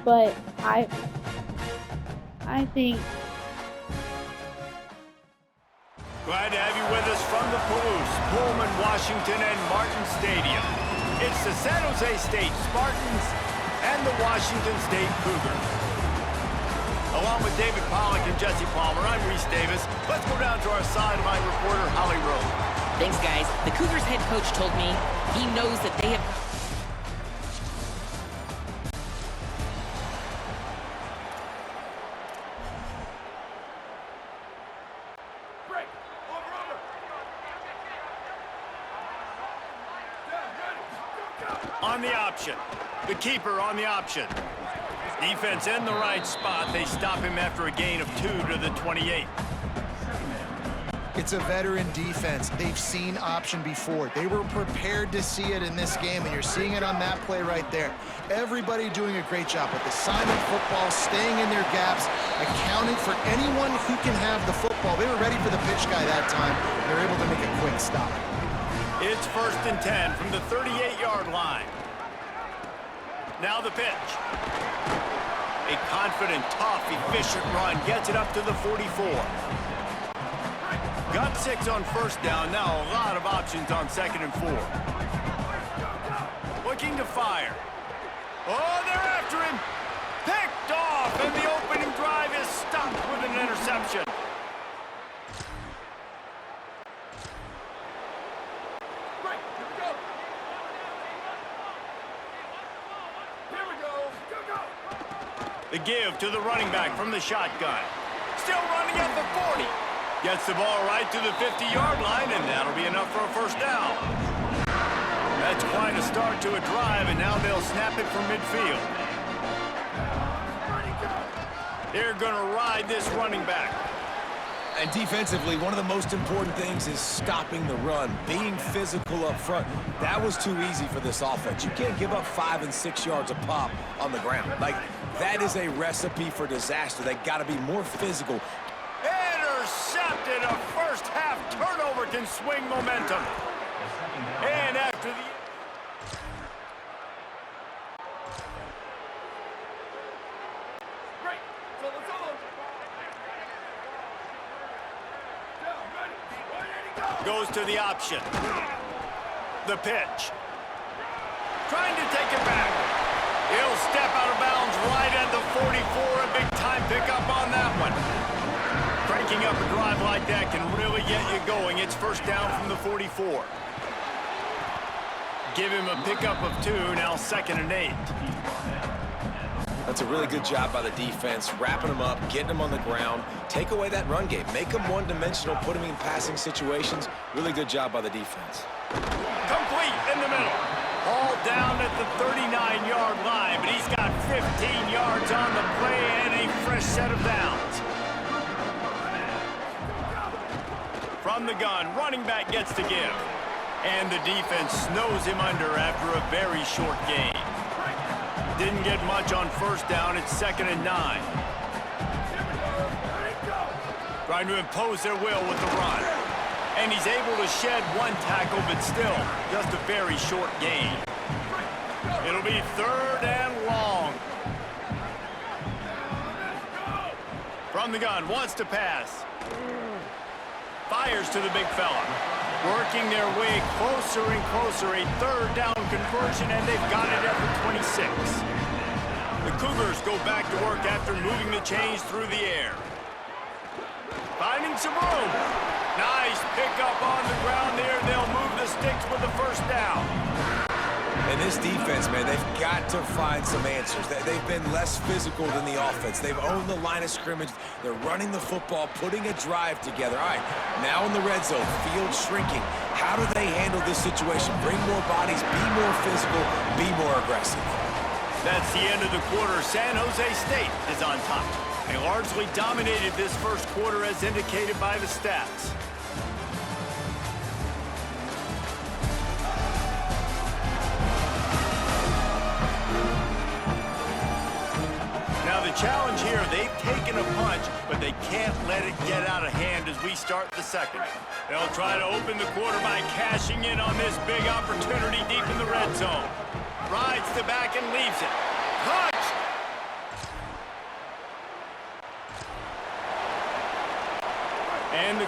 But I think Glad to have you with us from the Palouse, Pullman, Washington, and Martin Stadium. It's the San Jose State Spartans and the Washington State Cougars. Along with David Pollack and Jesse Palmer, I'm Reese Davis. Let's go down to our sideline reporter, Holly Rowe. Thanks, guys. The Cougars head coach told me he knows that they have... On the option. The keeper on the option. Defense in the right spot. They stop him after a gain of 2 to the 28. It's a veteran defense. They've seen option before. They were prepared to see it in this game, and you're seeing it on that play right there. Everybody doing a great job with assignment football, staying in their gaps, accounting for anyone who can have the football. They were ready for the pitch guy that time. They're able to make a quick stop. It's 1st and 10 from the 38-yard line. Now the pitch. A confident, tough, efficient run gets it up to the 44. Got 6 on 1st down. Now a lot of options on 2nd and 4. Looking to fire. Oh, they're after him. Picked off, and the opening drive is stopped with an interception. The give to the running back from the shotgun. Still running at the 40. Gets the ball right to the 50-yard line, and that'll be enough for a 1st down. That's quite a start to a drive, and now they'll snap it from midfield. They're going to ride this running back. And defensively, one of the most important things is stopping the run, being physical up front. That was too easy for this offense. You can't give up 5 and 6 yards a pop on the ground. Like, that is a recipe for disaster. They got to be more physical. Intercepted. A first-half turnover can swing momentum. And after the... Goes to the option. The pitch. Trying to take it back. He'll step out of bounds right at the 44. A big-time pickup on that one. Cranking up a drive like that can really get you going. It's 1st down from the 44. Give him a pickup of 2, now 2nd and 8. That's a really good job by the defense, wrapping them up, getting them on the ground, take away that run game, make them one-dimensional, put them in passing situations. Really good job by the defense. Complete in the middle. All down at the 39-yard line, but he's got 15 yards on the play and a fresh set of downs. From the gun, running back gets to give. And the defense snows him under after a very short gain. Didn't get much on 1st down. It's 2nd and 9. Trying to impose their will with the run. And he's able to shed 1 tackle, but still just a very short gain. It'll be 3rd and long. From the gun, wants to pass. Fires to the big fella. Working their way closer and closer. A 3rd down conversion, and they've got it at the 26. The Cougars go back to work after moving the chains through the air. Finding some room. Nice pickup on the ground there. They'll move the sticks with the 1st down. And this defense, man, they've got to find some answers. They've been less physical than the offense. They've owned the line of scrimmage. They're running the football, putting a drive together. All right, now in the red zone, field shrinking. How do they handle this situation? Bring more bodies, be more physical, be more aggressive. That's the end of the quarter. San Jose State is on top. They largely dominated this 1st quarter as indicated by the stats. Now the challenge here, they've taken a punch, but they can't let it get out of hand as we start the 2nd. They'll try to open the quarter by cashing in on this big opportunity deep in the red zone. Rides the back and leaves it. Caught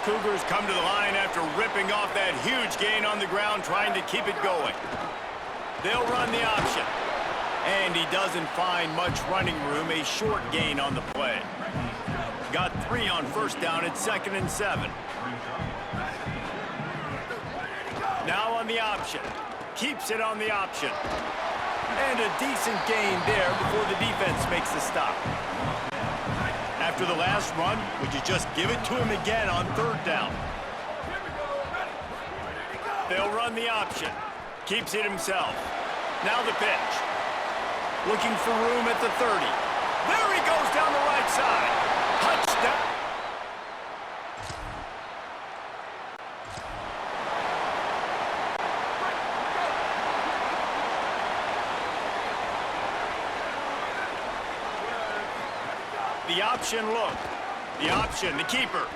Cougars come to the line after ripping off that huge gain on the ground, trying to keep it going. They'll run the option. And he doesn't find much running room, a short gain on the play. Got 3 on first down at 2nd and 7. Now on the option. Keeps it on the option. And a decent gain there before the defense makes the stop. After the last run, would you just give it to him again on 3rd down? They'll run the option. Keeps it himself. Now the pitch. Looking for room at the 30. There he goes down the right side. Touchdown. The option look. The option, the keeper.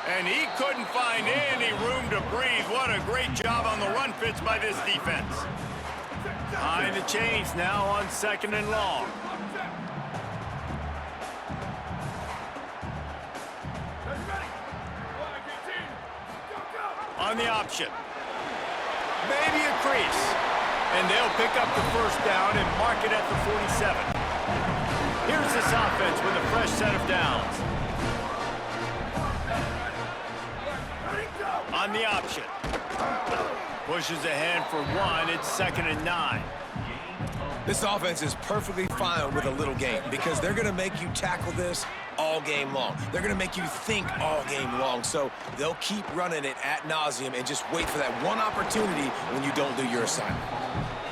And he couldn't find any room to breathe. What a great job on the run fits by this defense. Behind the chains now on 2nd and long. On the option. Maybe a crease. And they'll pick up the first down and mark it at the 47. Here's this offense with a fresh set of downs. On the option. Pushes ahead for 1. It's 2nd and 9. This offense is perfectly fine with a little game because they're going to make you tackle this all game long. They're going to make you think all game long. So they'll keep running it ad nauseum and just wait for that one opportunity when you don't do your assignment.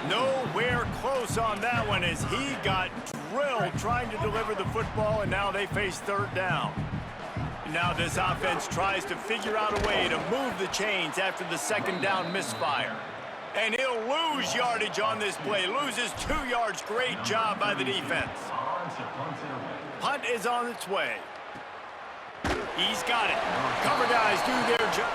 Nowhere close on that one as he got drilled trying to deliver the football, and now they face 3rd down. Now this offense tries to figure out a way to move the chains after the 2nd down misfire. And he'll lose yardage on this play. Loses 2 yards. Great job by the defense. Punt is on its way. He's got it. Cover guys do their job.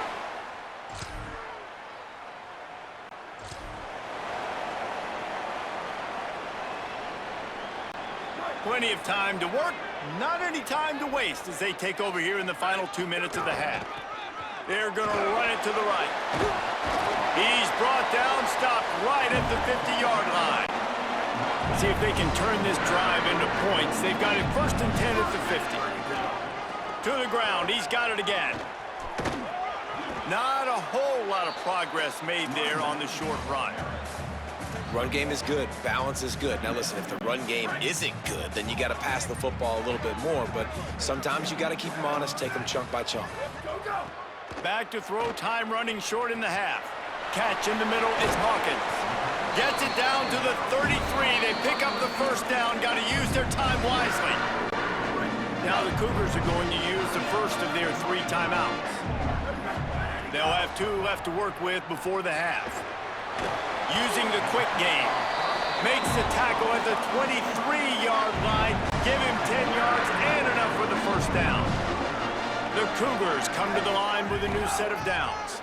Plenty of time to work, not any time to waste as they take over here in the final 2 minutes of the half. They're going to run it to the right. He's brought down, stopped right at the 50-yard line. See if they can turn this drive into points. They've got it 1st and 10 at the 50. To the ground, he's got it again. Not a whole lot of progress made there on the short run. Run game is good. Balance is good. Now listen, if the run game isn't good, then you got to pass the football a little bit more. But sometimes you got to keep them honest, take them chunk by chunk. Back to throw, time running short in the half. Catch in the middle is Hawkins. Gets it down to the 33. They pick up the first down. Got to use their time wisely. Now the Cougars are going to use the first of their 3 timeouts. They'll have 2 left to work with before the half. Using the quick game. Makes the tackle at the 23-yard line. Give him 10 yards and enough for the first down. The Cougars come to the line with a new set of downs.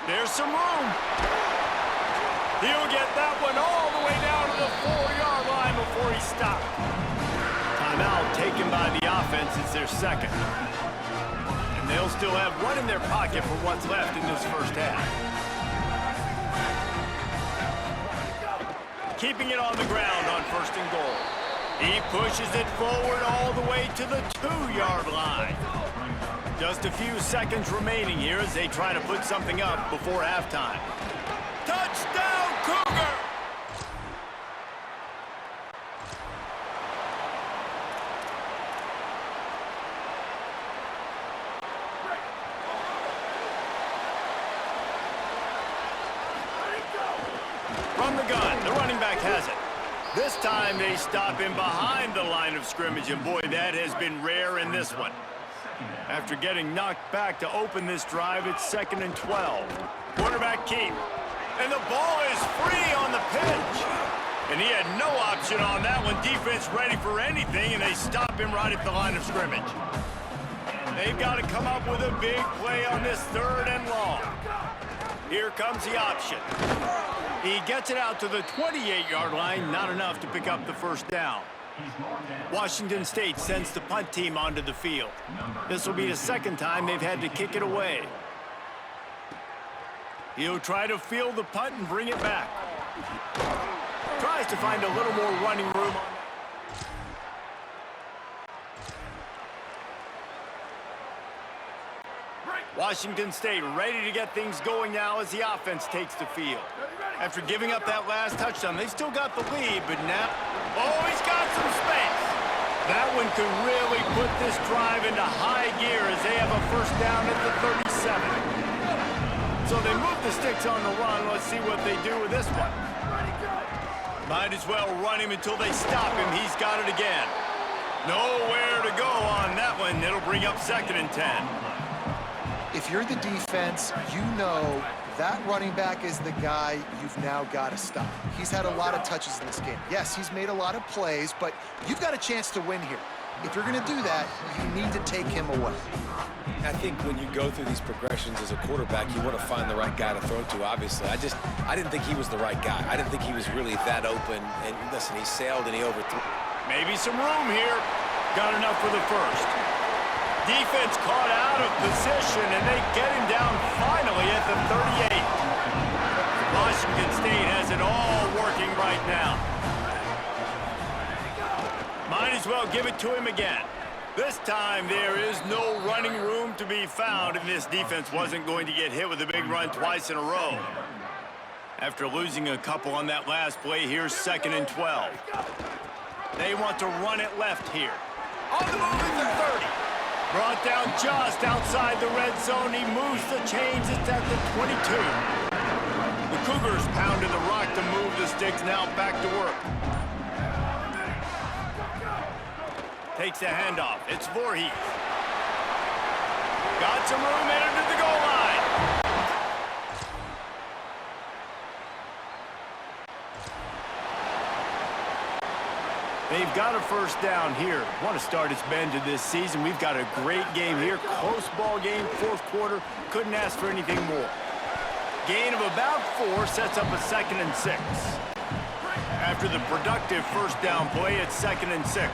There's some room. He'll get that one all the way down to the 4-yard line before he stopped. Timeout taken by the offense. It's their 2nd. And they'll still have 1 in their pocket for what's left in this first half. Keeping it on the ground on 1st and goal. He pushes it forward all the way to the 2-yard line. Just a few seconds remaining here as they try to put something up before halftime. Touchdown, Cougar! From the gun, the running back has it. This time they stop him behind the line of scrimmage, and boy, that has been rare in this one. After getting knocked back to open this drive, it's 2nd and 12. Quarterback keep. And the ball is free on the pitch. And he had no option on that one. Defense ready for anything, and they stop him right at the line of scrimmage. They've got to come up with a big play on this 3rd and long. Here comes the option. He gets it out to the 28-yard line, not enough to pick up the first down. Washington State sends the punt team onto the field. This will be the second time they've had to kick it away. He'll try to field the punt and bring it back. Tries to find a little more running room. Washington State ready to get things going now as the offense takes the field. After giving up that last touchdown, they've still got the lead, but now... Oh, he's got some space! That one could really put this drive into high gear as they have a first down at the 37. So they move the sticks on the run. Let's see what they do with this one. Might as well run him until they stop him. He's got it again. Nowhere to go on that one. It'll bring up 2nd and 10. If you're the defense, you know that running back is the guy you've now got to stop. He's had a lot of touches in this game. Yes, he's made a lot of plays, but you've got a chance to win here. If you're going to do that, you need to take him away. I think when you go through these progressions as a quarterback, you want to find the right guy to throw to, obviously. I didn't think he was the right guy. I didn't think he was really that open. And listen, he sailed and he overthrew. Maybe some room here. Got enough for the first. Defense caught out of position, and they get him down finally at the 38. Washington State has it all working right now. Might as well give it to him again. This time there is no running room to be found, and this defense wasn't going to get hit with a big run twice in a row. After losing a couple on that last play, here's 2nd and 12. They want to run it left here. On the move at the 30. Brought down just outside the red zone. He moves the chains. It's at the 22. The Cougars pounded the rock to move the sticks. Now back to work. Takes a handoff. It's Voorhees. Got some room in to the goal line. They've got a first down here. Want to start its bend to this season. We've got a great game here. Close ball game, 4th quarter. Couldn't ask for anything more. Gain of about 4 sets up a 2nd and 6. After the productive first down play, it's 2nd and 6.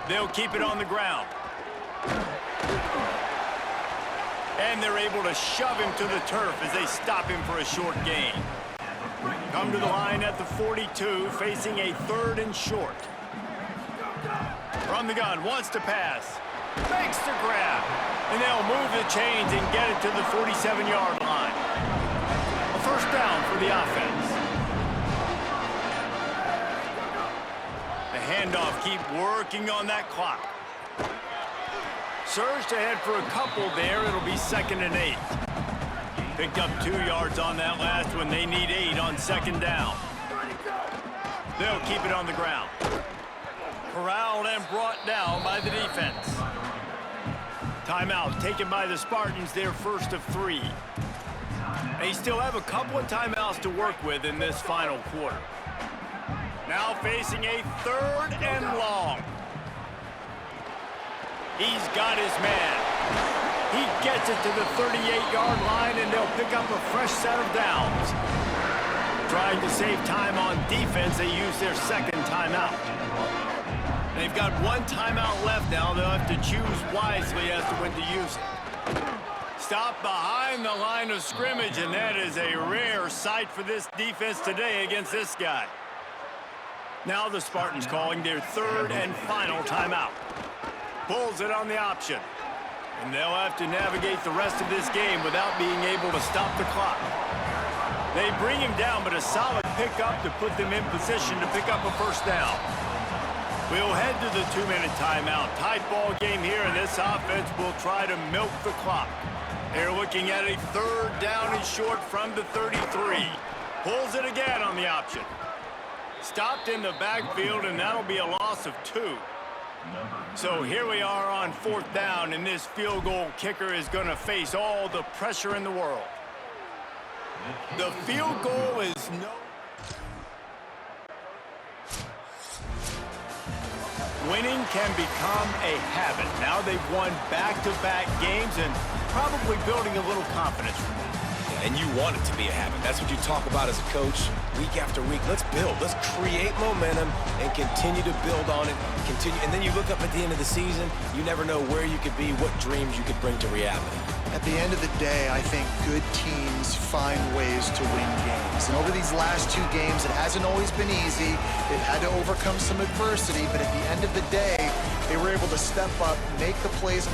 They'll keep it on the ground. And they're able to shove him to the turf as they stop him for a short gain. Come to the line at the 42, facing a 3rd and short. From the gun, wants to pass. Makes the grab. And they'll move the chains and get it to the 47-yard line. A first down for the offense. The handoff, keep working on that clock. Surged ahead for a couple there. It'll be 2nd and 8. Picked up 2 yards on that last one. They need 8 on 2nd down. They'll keep it on the ground. Corralled and brought down by the defense. Timeout taken by the Spartans, their first of 3. They still have a couple of timeouts to work with in this final quarter. Now facing a 3rd and long. He's got his man. He gets it to the 38-yard line, and they'll pick up a fresh set of downs. Trying to save time on defense, they use their 2nd timeout. They've got 1 timeout left now. They'll have to choose wisely as to when to use it. Stop behind the line of scrimmage, and that is a rare sight for this defense today against this guy. Now the Spartans calling their 3rd and final timeout. Pulls it on the option. And they'll have to navigate the rest of this game without being able to stop the clock. They bring him down, but a solid pickup to put them in position to pick up a first down. We'll head to the 2-minute timeout. Tight ball game here, and this offense will try to milk the clock. They're looking at a 3rd down and short from the 33. Pulls it again on the option. Stopped in the backfield, and that'll be a loss of 2. So here we are on 4th down, and this field goal kicker is going to face all the pressure in the world. The field goal is no... Winning can become a habit. Now they've won back-to-back games and probably building a little confidence from that. And you want it to be a habit. That's what you talk about as a coach week after week. Let's build. Let's create momentum and continue to build on it. Continue, and then you look up at the end of the season, you never know where you could be, what dreams you could bring to reality. At the end of the day, I think good teams find ways to win games. And over these last 2 games, it hasn't always been easy. They've had to overcome some adversity, but at the end of the day, they were able to step up, make the plays, and